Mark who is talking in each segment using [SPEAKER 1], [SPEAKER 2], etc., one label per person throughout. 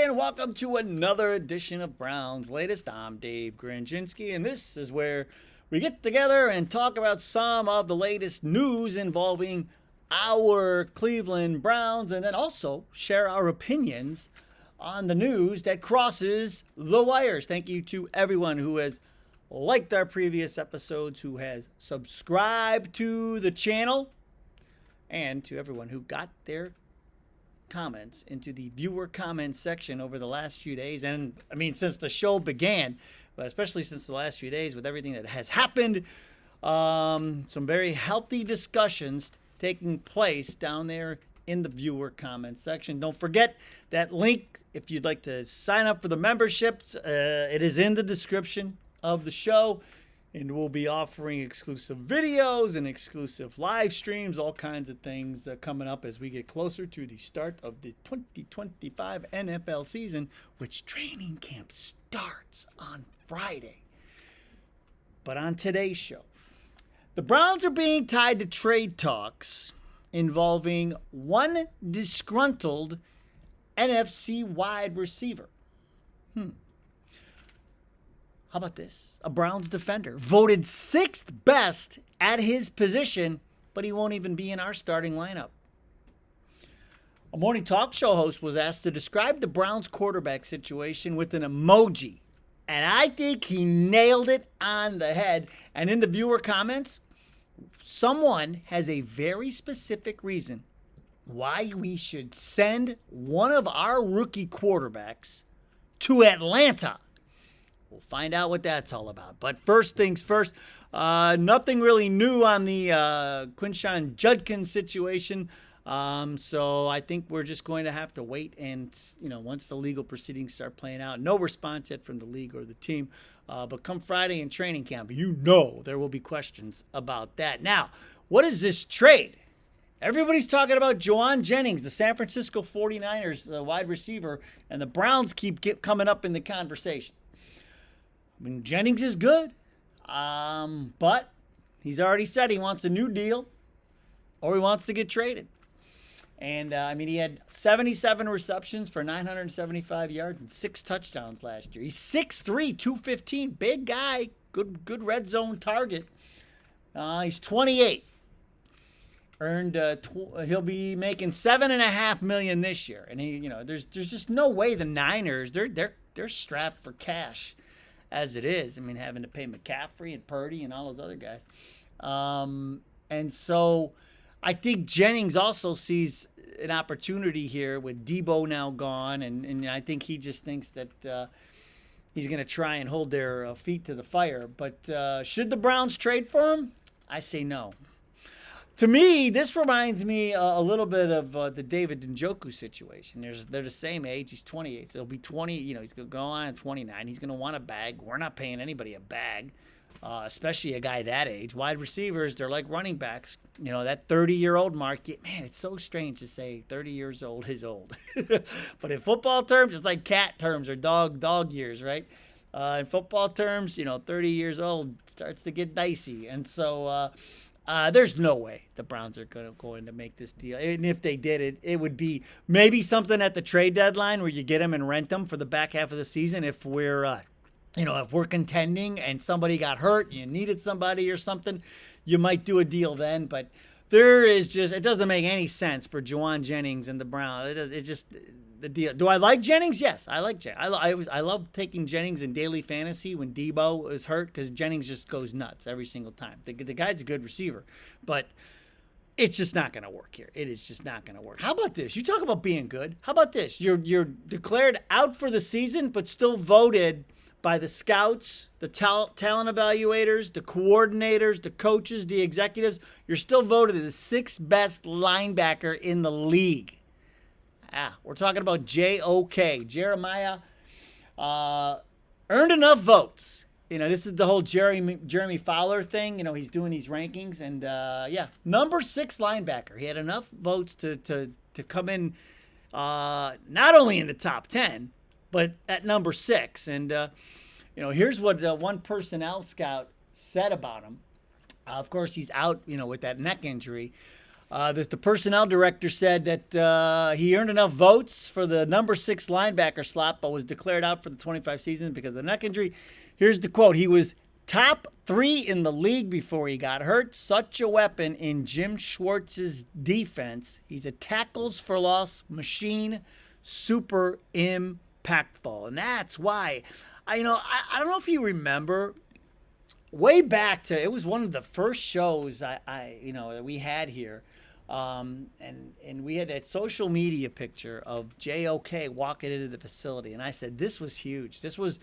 [SPEAKER 1] and welcome to another edition of Brown's Latest. I'm Dave Grendzynski, and this is where we get together and talk about some of the latest news involving our Cleveland Browns, and then also share our opinions on the news that crosses the wires. Thank you to everyone who has liked our previous episodes, who has subscribed to the channel, and to everyone who got their comments into the viewer comment section over the last few days. And I mean, since the show began, but especially since the last few days with everything that has happened, some very healthy discussions taking place down there in the viewer comment section. Don't forget that link if you'd like to sign up for the memberships. It is in the description of the show. And we'll be offering exclusive videos and exclusive live streams, all kinds of things coming up as we get closer to the start of the 2025 NFL season, which training camp starts on Friday. But on today's show, the Browns are being tied to trade talks involving one disgruntled NFC wide receiver. How about this? A Browns defender voted 6th best at his position, but he won't even be in our starting lineup. A morning talk show host was asked to describe the Browns quarterback situation with an emoji, and I think he nailed it on the head. And in the viewer comments, someone has a very specific reason why we should send one of our rookie quarterbacks to Atlanta. We'll find out what that's all about. But first things first, nothing really new on the Quinshon Judkins situation. So I think we're just going to have to wait and, once the legal proceedings start playing out, no response yet from the league or the team. But come Friday in training camp, there will be questions about that. Now, what is this trade? Everybody's talking about Quinshon Judkins, the San Francisco 49ers wide receiver, and the Browns keep coming up in the conversation. I mean, Jennings is good, but he's already said he wants a new deal or he wants to get traded. And, he had 77 receptions for 975 yards and 6 touchdowns last year. He's 6'3", 215, big guy, good red zone target. He's 28. He'll be making $7.5 million this year. And there's just no way the Niners, they're strapped for cash as it is. Having to pay McCaffrey and Purdy and all those other guys. And so I think Jennings also sees an opportunity here with Debo now gone. And I think he just thinks that he's going to try and hold their feet to the fire. But should the Browns trade for him? I say no. To me, this reminds me a little bit of the David Grendzynski situation. They're the same age. He's 28, so he'll be 20. He's going to go on at 29. He's going to want a bag. We're not paying anybody a bag, especially a guy that age. Wide receivers, they're like running backs. That 30-year-old mark. Man, it's so strange to say 30 years old is old. But in football terms, it's like cat terms or dog years, right? In football terms, 30 years old starts to get dicey. And so there's no way the Browns are going to make this deal. And if they did it, it would be maybe something at the trade deadline where you get them and rent them for the back half of the season. If we're, if we're contending and somebody got hurt, you needed somebody or something, you might do a deal then. But it doesn't make any sense for Quinshon Judkins and the Browns. The deal. Do I like Jennings? Yes, I like Jennings. I love taking Jennings in daily fantasy when Debo is hurt because Jennings just goes nuts every single time. The guy's a good receiver, but it's just not going to work here. It is just not going to work. How about this? You talk about being good. How about this? You're declared out for the season, but still voted by the scouts, the talent evaluators, the coordinators, the coaches, the executives. You're still voted as the 6th best linebacker in the league. We're talking about J.O.K. Jeremiah earned enough votes. This is the whole Jeremy Fowler thing. He's doing these rankings. And, number 6 linebacker. He had enough votes to come in not only in the top 10, but at number 6. And, here's what one personnel scout said about him. Of course, he's out, with that neck injury. The personnel director said that he earned enough votes for the number 6 linebacker slot, but was declared out for the 25 season because of the neck injury. Here's the quote. He was top 3 in the league before he got hurt. Such a weapon in Jim Schwartz's defense. He's a tackles for loss machine, super impactful. And that's why, I don't know if you remember, way back to, it was one of the first shows that we had here. And we had that social media picture of JOK walking into the facility. And I said, this was huge. This was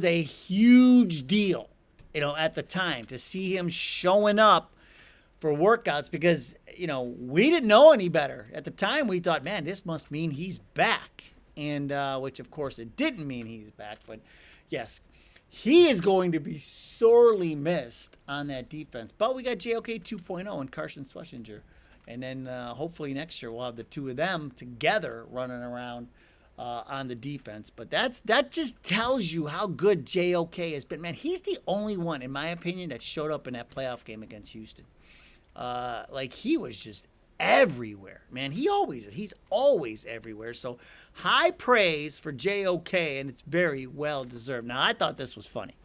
[SPEAKER 1] a huge deal, at the time, to see him showing up for workouts because, we didn't know any better. At the time, we thought, man, this must mean he's back. And which, of course, it didn't mean he's back. But, yes, he is going to be sorely missed on that defense. But we got JOK 2.0 and Carson Schlesinger. And then hopefully next year we'll have the two of them together running around on the defense. But that just tells you how good JOK has been. Man, he's the only one, in my opinion, that showed up in that playoff game against Houston. He was just everywhere, man. He's always everywhere. So high praise for JOK, and it's very well deserved. Now, I thought this was funny,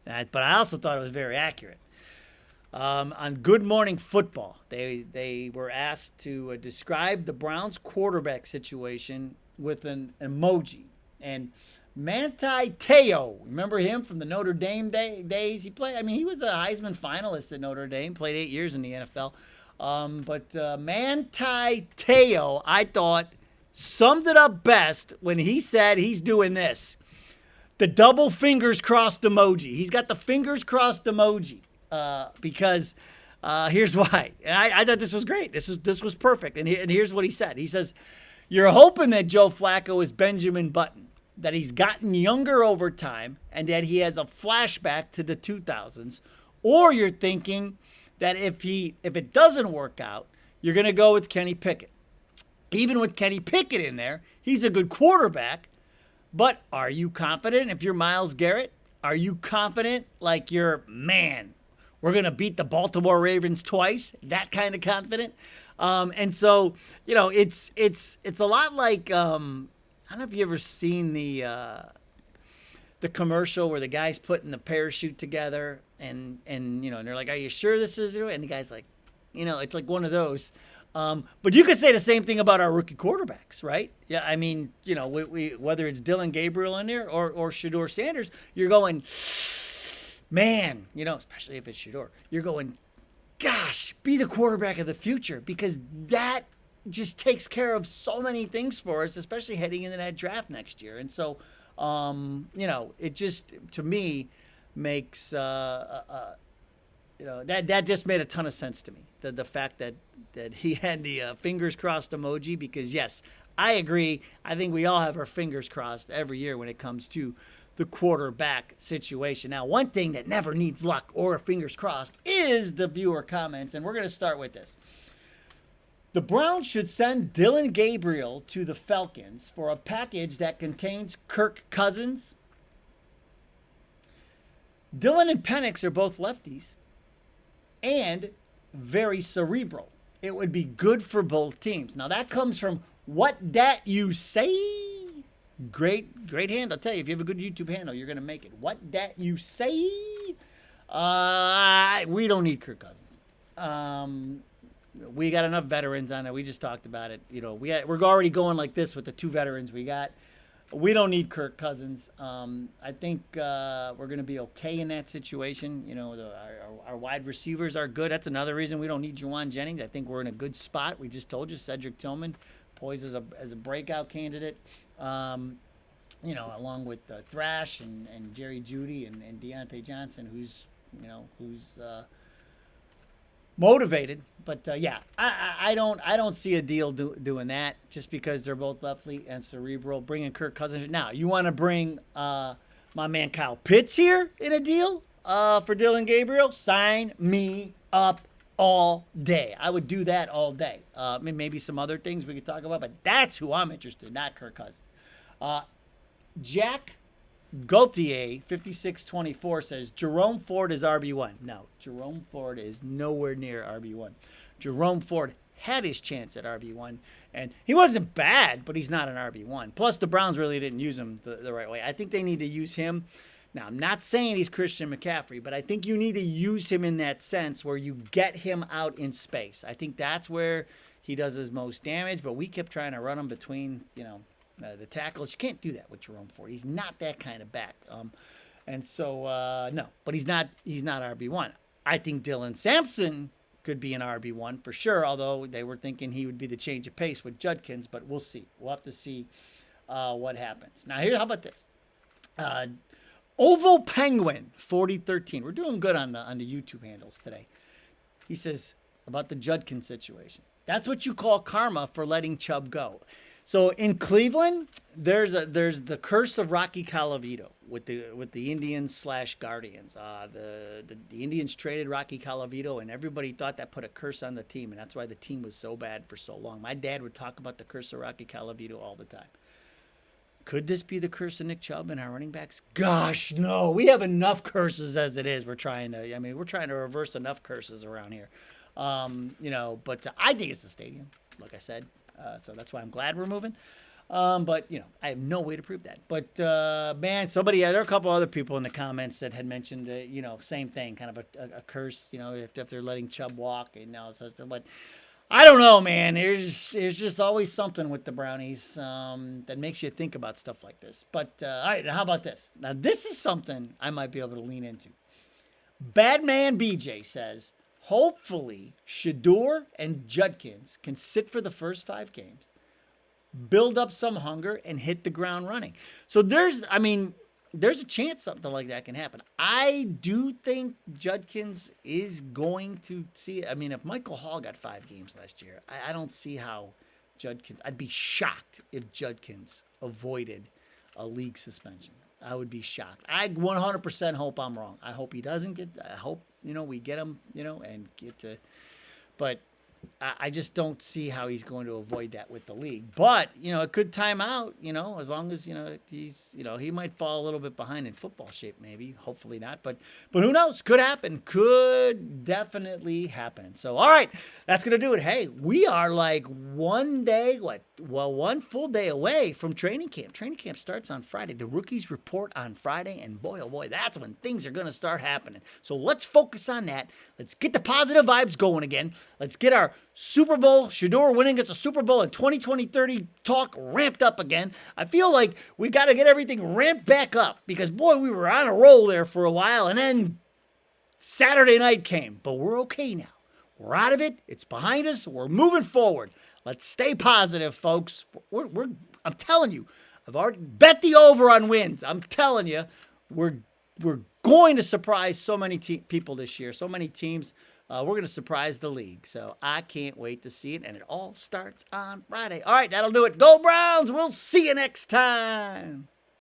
[SPEAKER 1] but I also thought it was very accurate. On Good Morning Football, they were asked to describe the Browns quarterback situation with an emoji. And Manti Te'o, remember him from the Notre Dame days? He was a Heisman finalist at Notre Dame, played 8 years in the NFL. But Manti Te'o, I thought, summed it up best when he said he's doing this. The double fingers crossed emoji. He's got the fingers crossed emoji because here's why. And I thought this was great. This was perfect. And here's what he said. He says, you're hoping that Joe Flacco is Benjamin Button, that he's gotten younger over time, and that he has a flashback to the 2000s. Or you're thinking that if it doesn't work out, you're going to go with Kenny Pickett. Even with Kenny Pickett in there, he's a good quarterback. But are you confident if you're Myles Garrett? Are you confident like you're, man, we're going to beat the Baltimore Ravens twice? That kind of confident? And so, it's a lot like, I don't know if you ever seen the commercial where the guy's putting the parachute together and they're like, are you sure this is it? And the guy's like, it's like one of those. But you could say the same thing about our rookie quarterbacks, right? Yeah, I mean, we whether it's Dylan Gabriel in there or Shedeur Sanders, you're going, man, especially if it's Shedeur, you're going, gosh, be the quarterback of the future, because that just takes care of so many things for us, especially heading into that draft next year. And so, it just, to me, makes, that just made a ton of sense to me. The fact that he had the fingers crossed emoji, because yes, I agree. I think we all have our fingers crossed every year when it comes to the quarterback situation. Now, one thing that never needs luck or fingers crossed is the viewer comments, and we're going to start with this. The Browns should send Dylan Gabriel to the Falcons for a package that contains Kirk Cousins. Dylan and Penix are both lefties and very cerebral. It would be good for both teams. Now, that comes from What Dat You Say. Great handle. I'll tell you, if you have a good YouTube handle, you're going to make it. What Dat You Say. We don't need Kirk Cousins. We got enough veterans on it. We just talked about it. We're already going like this with the two veterans we got. We don't need Kirk Cousins. I think we're going to be okay in that situation. Our wide receivers are good. That's another reason we don't need Juwan Jennings. I think we're in a good spot. We just told you, Cedric Tillman poised as a breakout candidate. Along with Thrash and Jerry Jeudy and Deontay Johnson, who's motivated. But I don't see a deal doing that just because they're both lefty and cerebral. Bringing Kirk Cousins now, you want to bring my man Kyle Pitts here in a deal for Dylan Gabriel? Sign me up all day. I would do that all day. Maybe some other things we could talk about, but that's who I'm interested in, not Kirk Cousins. Jack Gauthier, 5624, says Jerome Ford is RB1. No, Jerome Ford is nowhere near RB1. Jerome Ford had his chance at RB1, and he wasn't bad, but he's not an RB1. Plus, the Browns really didn't use him the right way. I think they need to use him. Now, I'm not saying he's Christian McCaffrey, but I think you need to use him in that sense where you get him out in space. I think that's where he does his most damage, but we kept trying to run him between, the tackles. You can't do that with Jerome Ford. He's not that kind of back. And so, no, but he's not RB1. I think Dylan Sampson could be an RB1 for sure, although they were thinking he would be the change of pace with Judkins, but we'll see. We'll have to see what happens. Now, how about this? Oval Penguin 4013. We're doing good on the YouTube handles today. He says about the Judkins situation. That's what you call karma for letting Chubb go. So in Cleveland, there's the curse of Rocky Colavito with the Indians / Guardians. The Indians traded Rocky Colavito, and everybody thought that put a curse on the team, and that's why the team was so bad for so long. My dad would talk about the curse of Rocky Colavito all the time. Could this be the curse of Nick Chubb and our running backs? Gosh, no. We have enough curses as it is. We're trying to reverse enough curses around here. But I think it's the stadium, like I said. So that's why I'm glad we're moving. But I have no way to prove that. But, man, there are a couple other people in the comments that had mentioned, same thing, kind of a curse, if they're letting Chubb walk. But I don't know, man. There's just always something with the Brownies that makes you think about stuff like this. But, all right, how about this? Now, this is something I might be able to lean into. Badman BJ says, hopefully Shedeur and Judkins can sit for the first 5 games, build up some hunger, and hit the ground running. So there's a chance something like that can happen. I do think Judkins is going to see it. I mean, if Michael Hall got 5 games last year, I don't see how Judkins – I'd be shocked if Judkins avoided a league suspension. I would be shocked. I 100% hope I'm wrong. I hope he doesn't get – I hope, we get him, and get to – but – I just don't see how he's going to avoid that with the league. But, it could time out, as long as, he's, he might fall a little bit behind in football shape maybe. Hopefully not. But who knows? Could happen. Could definitely happen. So, all right, that's going to do it. Hey, we are like one full day away from training camp. Training camp starts on Friday. The rookies report on Friday. And boy, oh boy, that's when things are going to start happening. So let's focus on that. Let's get the positive vibes going again. Let's get our Super Bowl, Shedeur winning us a Super Bowl in 2020-30 talk ramped up again. I feel like we got to get everything ramped back up because, boy, we were on a roll there for a while, and then Saturday night came. But we're okay now. We're out of it. It's behind us. We're moving forward. Let's stay positive, folks. I'm telling you, I've already bet the over on wins. I'm telling you, we're going to surprise so many people this year, so many teams. We're going to surprise the league. So I can't wait to see it. And it all starts on Friday. All right, that'll do it. Go Browns. We'll see you next time.